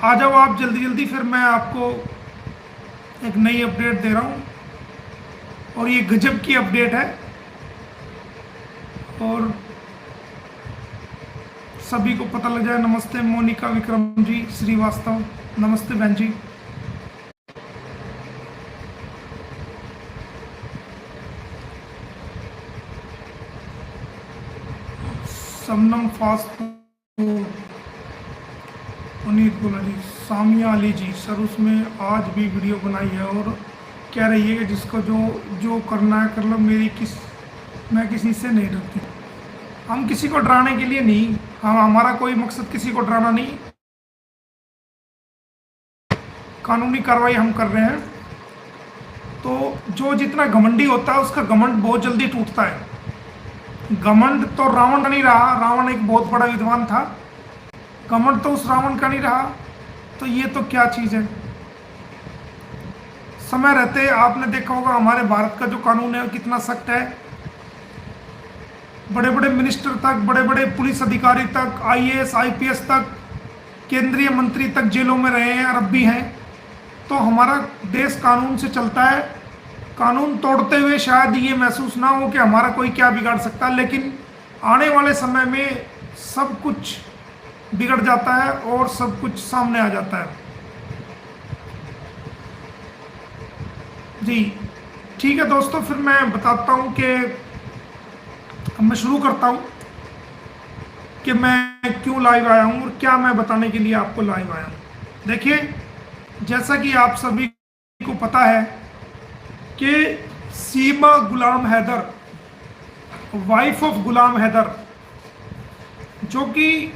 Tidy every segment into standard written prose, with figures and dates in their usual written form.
आ जाओ आप जल्दी जल्दी, फिर मैं आपको एक नई अपडेट दे रहा हूँ और ये गजब की अपडेट है। और सभी को पता लग जाए। नमस्ते मोनिका विक्रम जी श्रीवास्तव, नमस्ते बहन जी। शबनम फास्ट फूड, पुनीत गुला जी, सामिया अली जी, सर उसमें आज भी वीडियो बनाई है और कह रही है कि जिसको जो जो करना है कर लो, मैं किसी से नहीं डरती। हम किसी को डराने के लिए नहीं, हमारा कोई मकसद किसी को डराना नहीं। कानूनी कार्रवाई हम कर रहे हैं। तो जो जितना घमंडी होता है उसका घमंड बहुत जल्दी टूटता है। घमंड तो रावण का नहीं रहा, रावण एक बहुत बड़ा विद्वान था, घमंड तो उस रावण का नहीं रहा। तो ये तो क्या चीज है। समय रहते आपने देखा होगा हमारे भारत का जो कानून है कितना सख्त है। बड़े बड़े मिनिस्टर तक, बड़े बड़े पुलिस अधिकारी तक, आईएएस आईपीएस तक, केंद्रीय मंत्री तक जेलों में रहे हैं, अरब भी हैं। तो हमारा देश कानून से चलता है। कानून तोड़ते हुए शायद ये महसूस ना हो कि हमारा कोई क्या बिगाड़ सकता है, लेकिन आने वाले समय में सब कुछ बिगड़ जाता है और सब कुछ सामने आ जाता है। जी ठीक है दोस्तों, फिर मैं बताता हूँ कि अब मैं शुरू करता हूँ कि मैं क्यों लाइव आया हूँ और क्या मैं बताने के लिए आपको लाइव आया हूँ। देखिए, जैसा कि आप सभी को पता है कि सीमा गुलाम हैदर, वाइफ ऑफ गुलाम हैदर, जो कि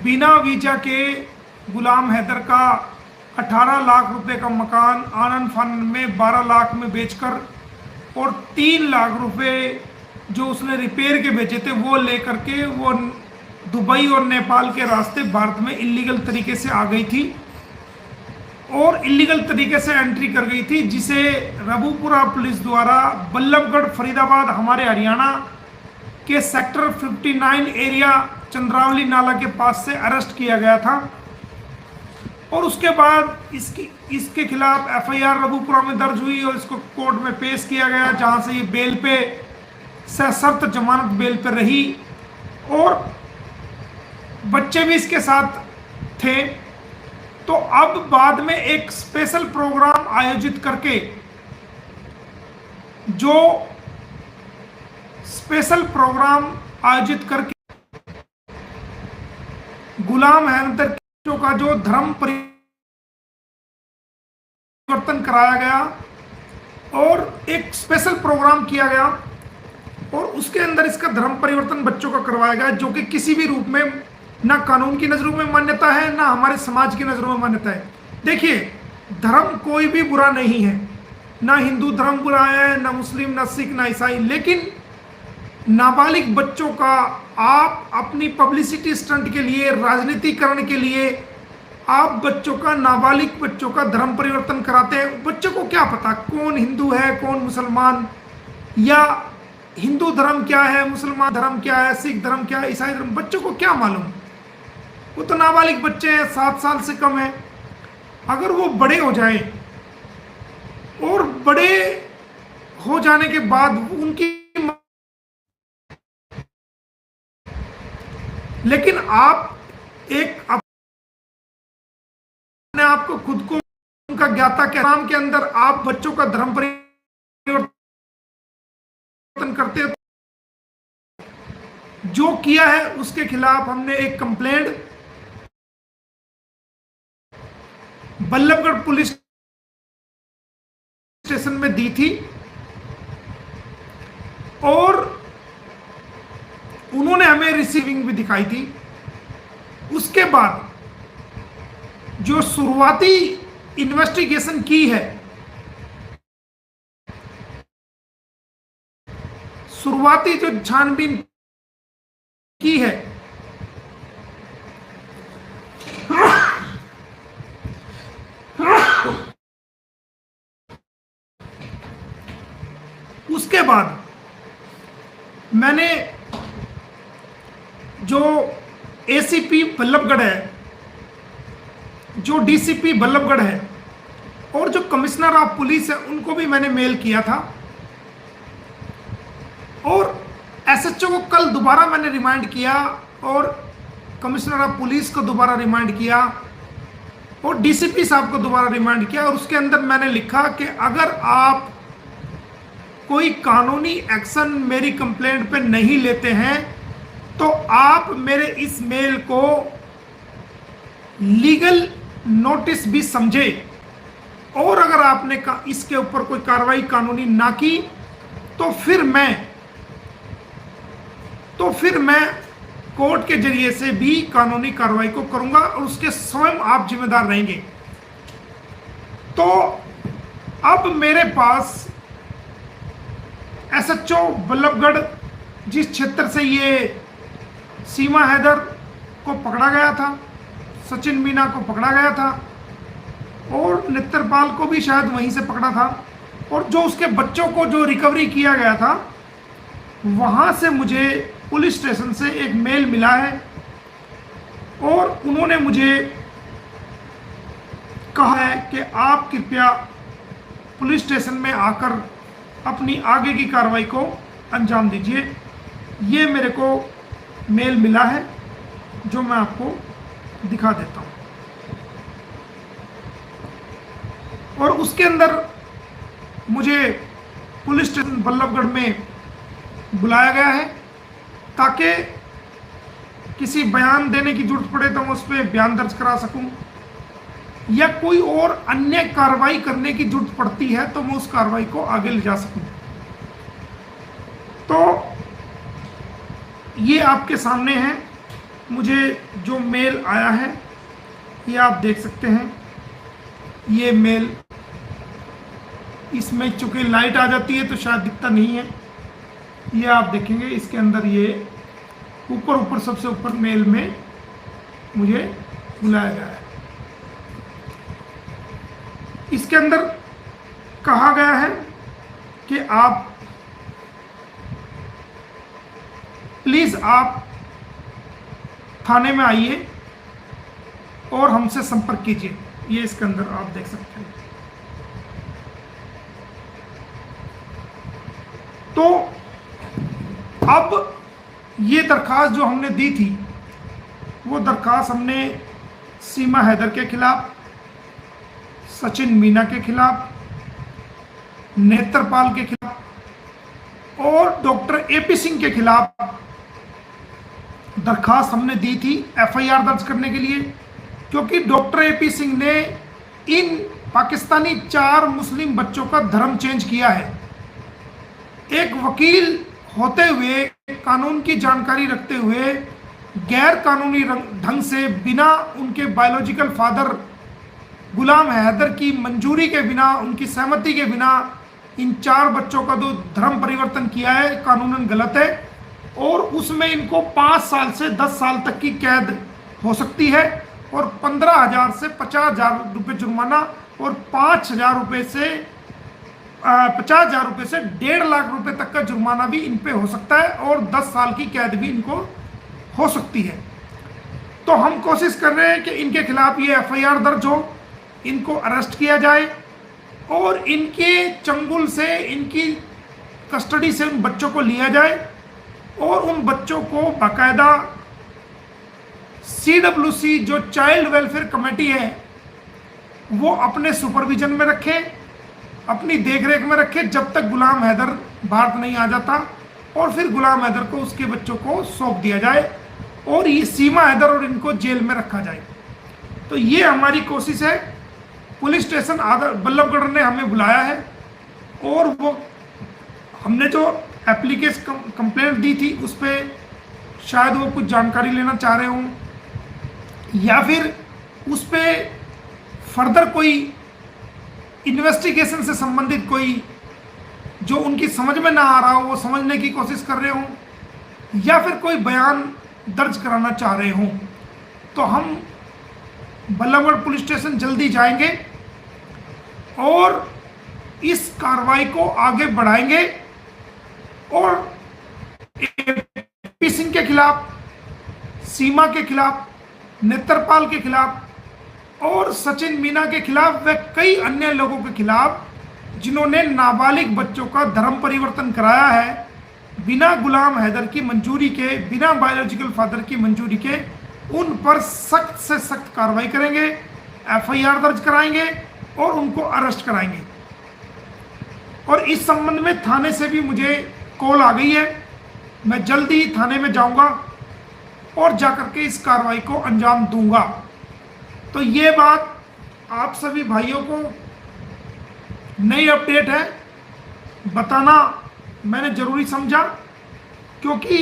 बिना वीजा के गुलाम हैदर का 18 लाख रुपए का मकान आनंद फानन में 12 लाख में बेचकर और 3 लाख रुपए जो उसने रिपेयर के बेचे थे वो लेकर के वो दुबई और नेपाल के रास्ते भारत में इलीगल तरीके से आ गई थी और इलीगल तरीके से एंट्री कर गई थी, जिसे रबूपुरा पुलिस द्वारा बल्लभगढ़ फरीदाबाद हमारे हरियाणा के सेक्टर 59 एरिया चंद्रावली नाला के पास से अरेस्ट किया गया था। और उसके बाद इसके खिलाफ एफआईआर रबूपुरा में दर्ज हुई और इसको कोर्ट में पेश किया गया, जहां से ये बेल पे सशर्त जमानत बेल पे रही और बच्चे भी इसके साथ थे। तो अब बाद में एक स्पेशल प्रोग्राम आयोजित करके, जो स्पेशल प्रोग्राम आयोजित करके गुलाम हैदर का जो धर्म परिवर्तन कराया गया और एक स्पेशल प्रोग्राम किया गया और उसके अंदर इसका धर्म परिवर्तन बच्चों का करवाया गया, जो कि किसी भी रूप में ना कानून की नजरों में मान्यता है ना हमारे समाज की नजरों में मान्यता है। देखिए, धर्म कोई भी बुरा नहीं है, ना हिंदू धर्म बुरा है, ना मुस्लिम, ना सिख, ना ईसाई, लेकिन नाबालिग बच्चों का आप अपनी पब्लिसिटी स्टंट के लिए, राजनीतिकरण के लिए आप बच्चों का, नाबालिग बच्चों का धर्म परिवर्तन कराते हैं। बच्चों को क्या पता कौन हिंदू है कौन मुसलमान, या हिंदू धर्म क्या है, मुसलमान धर्म क्या है, सिख धर्म क्या है, ईसाई धर्म, बच्चों को क्या मालूम। वो तो नाबालिग बच्चे हैं, 7 साल से कम है। अगर वो बड़े हो जाए और बड़े हो जाने के बाद उनकी, लेकिन आप एक अपने आप को खुद को उनका ज्ञाता के नाम के अंदर आप बच्चों का धर्म परिवर्तन करते हो। जो किया है उसके खिलाफ हमने एक कंप्लेंट बल्लभगढ़ पुलिस स्टेशन में दी थी और उन्होंने हमें रिसीविंग भी दिखाई थी। उसके बाद जो शुरुआती इन्वेस्टिगेशन की है, शुरुआती जो छानबीन की है, उसके बाद मैंने जो एसीपी बल्लभगढ़ है जो डीसीपी बल्लभगढ़ है और जो कमिश्नर ऑफ पुलिस है उनको भी मैंने मेल किया था, और एसएचओ को कल दोबारा मैंने रिमाइंड किया, और कमिश्नर ऑफ पुलिस को दोबारा रिमाइंड किया, और डीसीपी साहब को दोबारा रिमाइंड किया। और उसके अंदर मैंने लिखा कि अगर आप कोई कानूनी एक्शन मेरी कंप्लेंट पे नहीं लेते हैं तो आप मेरे इस मेल को लीगल नोटिस भी समझे, और अगर आपने इसके ऊपर कोई कार्रवाई कानूनी ना की तो फिर मैं कोर्ट के जरिए से भी कानूनी कार्रवाई को करूंगा, और उसके स्वयं आप जिम्मेदार रहेंगे। तो अब मेरे पास एसएचओ बल्लभगढ़, जिस क्षेत्र से ये सीमा हैदर को पकड़ा गया था, सचिन मीना को पकड़ा गया था, और नेत्रपाल को भी शायद वहीं से पकड़ा था, और जो उसके बच्चों को जो रिकवरी किया गया था, वहां से मुझे पुलिस स्टेशन से एक मेल मिला है, और उन्होंने मुझे कहा है कि आप कृपया पुलिस स्टेशन में आकर अपनी आगे की कार्रवाई को अंजाम दीजिए। ये मेरे को मेल मिला है जो मैं आपको दिखा देता हूँ। और उसके अंदर मुझे पुलिस स्टेशन बल्लभगढ़ में बुलाया गया है ताकि किसी बयान देने की जरूरत पड़े तो मैं उस पर बयान दर्ज करा सकूं, या कोई और अन्य कार्रवाई करने की जरूरत पड़ती है तो मैं उस कार्रवाई को आगे ले जा सकूं। तो ये आपके सामने है, मुझे जो मेल आया है ये आप देख सकते हैं। ये मेल, इसमें चूंकि लाइट आ जाती है तो शायद दिखता नहीं है, ये आप देखेंगे इसके अंदर ये ऊपर सबसे ऊपर मेल में मुझे बुलाया गया है। इसके अंदर कहा गया है कि आप प्लीज आप थाने में आइए और हमसे संपर्क कीजिए। ये इसके अंदर आप देख सकते हैं। तो अब ये दरखास्त जो हमने दी थी, वो दरखास्त हमने सीमा हैदर के खिलाफ, सचिन मीना के खिलाफ, नेत्रपाल के खिलाफ और डॉक्टर एपी सिंह के खिलाफ दरखास्त हमने दी थी एफआईआर दर्ज करने के लिए, क्योंकि डॉक्टर एपी सिंह ने इन पाकिस्तानी 4 मुस्लिम बच्चों का धर्म चेंज किया है। एक वकील होते हुए, कानून की जानकारी रखते हुए, गैर कानूनी ढंग से, बिना उनके बायोलॉजिकल फादर गुलाम हैदर की मंजूरी के बिना, उनकी सहमति के बिना इन 4 बच्चों का जो धर्म परिवर्तन किया है, कानूनन गलत है, और उसमें इनको 5 साल से 10 साल तक की कैद हो सकती है, और 15,000 से 50,000 रुपये जुर्माना, और 5,000 रुपये से 50,000 रुपये से 1.5 लाख रुपए तक का जुर्माना भी इन पे हो सकता है, और 10 साल की कैद भी इनको हो सकती है। तो हम कोशिश कर रहे हैं कि इनके खिलाफ ये एफआईआर दर्ज हो, इनको अरेस्ट किया जाए, और इनके चंगुल से, इनकी कस्टडी से उन बच्चों को लिया जाए, और उन बच्चों को बाकायदा CWC जो चाइल्ड वेलफेयर कमेटी है वो अपने सुपरविजन में रखे, अपनी देखरेख में रखे, जब तक गुलाम हैदर भारत नहीं आ जाता, और फिर गुलाम हैदर को उसके बच्चों को सौंप दिया जाए, और ये सीमा हैदर और इनको जेल में रखा जाए। तो ये हमारी कोशिश है। पुलिस स्टेशन बल्लभगढ़ ने हमें बुलाया है, और वो हमने जो एप्लीकेशन कंप्लेंट दी थी उस पर शायद वो कुछ जानकारी लेना चाह रहे हों, या फिर उस पर फर्दर कोई इन्वेस्टिगेशन से संबंधित कोई जो उनकी समझ में ना आ रहा हो वो समझने की कोशिश कर रहे हों, या फिर कोई बयान दर्ज कराना चाह रहे हों। तो हम बल्लभगढ़ पुलिस स्टेशन जल्दी जाएंगे और इस कार्रवाई को आगे बढ़ाएंगे, और एपी सिंह के खिलाफ, सीमा के खिलाफ, नेत्रपाल के खिलाफ और सचिन मीना के खिलाफ व कई अन्य लोगों के खिलाफ जिन्होंने नाबालिग बच्चों का धर्म परिवर्तन कराया है बिना गुलाम हैदर की मंजूरी के, बिना बायोलॉजिकल फादर की मंजूरी के, उन पर सख्त से सख्त कार्रवाई करेंगे, एफआईआर दर्ज कराएंगे और उनको अरेस्ट कराएंगे। और इस संबंध में थाने से भी मुझे कॉल आ गई है। मैं जल्दी ही थाने में जाऊंगा और जाकर के इस कार्रवाई को अंजाम दूंगा। तो ये बात आप सभी भाइयों को नई अपडेट है, बताना मैंने जरूरी समझा, क्योंकि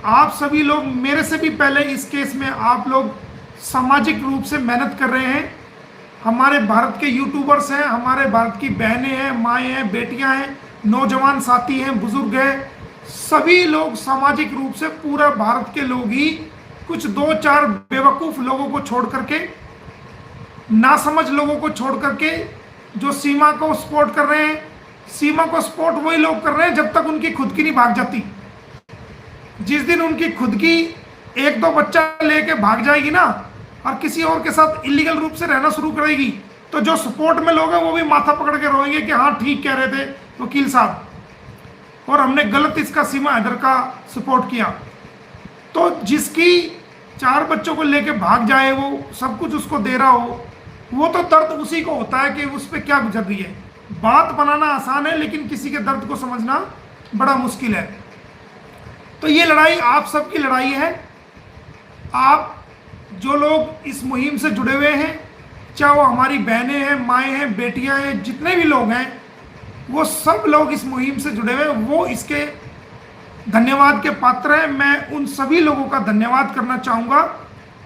आप सभी लोग मेरे से भी पहले इस केस में आप लोग सामाजिक रूप से मेहनत कर रहे हैं। हमारे भारत के यूट्यूबर्स हैं, हमारे भारत की बहनें हैं, माएँ हैं, बेटियां हैं, नौजवान साथी हैं, बुजुर्ग हैं, सभी लोग सामाजिक रूप से पूरा भारत के लोग ही कुछ 2-4 बेवकूफ लोगों को छोड़ करके, नासमझ लोगों को छोड़ करके जो सीमा को सपोर्ट कर रहे हैं। सीमा को सपोर्ट वही लोग कर रहे हैं जब तक उनकी खुद की नहीं भाग जाती। जिस दिन उनकी खुद की 1-2 बच्चा लेके भाग जाएगी ना और किसी और के साथ इलीगल रूप से रहना शुरू करेगी, तो जो सपोर्ट में लोग हैं वो भी माथा पकड़ के रोएंगे कि हाँ ठीक कह रहे थे वकील साहब, और हमने गलत इसका सीमा हैदर का सपोर्ट किया। तो जिसकी 4 बच्चों को लेके भाग जाए, वो सब कुछ उसको दे रहा हो, वो तो दर्द उसी को होता है कि उस पर क्या गुजर रही है। बात बनाना आसान है लेकिन किसी के दर्द को समझना बड़ा मुश्किल है। तो ये लड़ाई आप सबकी लड़ाई है। आप जो लोग इस मुहिम से जुड़े हुए हैं, चाहे वो हमारी बहनें हैं, माएँ हैं, बेटियां हैं, जितने भी लोग हैं, वो सब लोग इस मुहिम से जुड़े हुए हैं, वो इसके धन्यवाद के पात्र हैं। मैं उन सभी लोगों का धन्यवाद करना चाहूँगा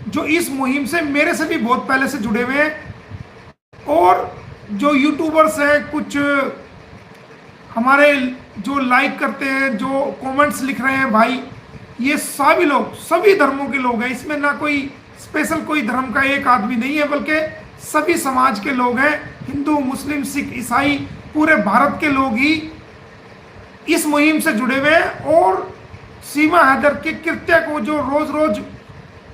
जो इस मुहिम से मेरे से भी बहुत पहले से जुड़े हुए हैं। और जो यूट्यूबर्स हैं, कुछ हमारे जो लाइक करते हैं, जो कमेंट्स लिख रहे हैं भाई, ये सभी लोग सभी धर्मों के लोग हैं। इसमें ना कोई स्पेशल कोई धर्म का एक आदमी नहीं है, बल्कि सभी समाज के लोग हैं। हिंदू, मुस्लिम, सिख, ईसाई, पूरे भारत के लोग ही इस मुहिम से जुड़े हुए हैं। और सीमा हैदर के कृत्य को जो रोज रोज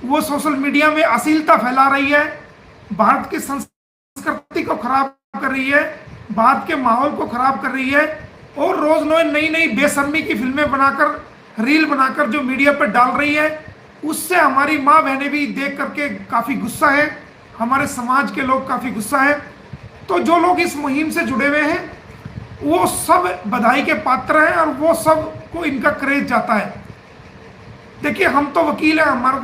वो सोशल मीडिया में अश्लीलता फैला रही है, भारत की संस्कृति को खराब कर रही है, भारत के माहौल को खराब कर रही है, और रोज नई नई बेशर्मी की फिल्में बनाकर, रील बनाकर जो मीडिया पर डाल रही है, उससे हमारी माँ बहनें भी देख करके काफ़ी गुस्सा है, हमारे समाज के लोग काफ़ी गुस्सा है। तो जो लोग इस मुहिम से जुड़े हुए हैं वो सब बधाई के पात्र हैं और वो सब को इनका क्रेज जाता है। देखिए, हम तो वकील हैं, हमारा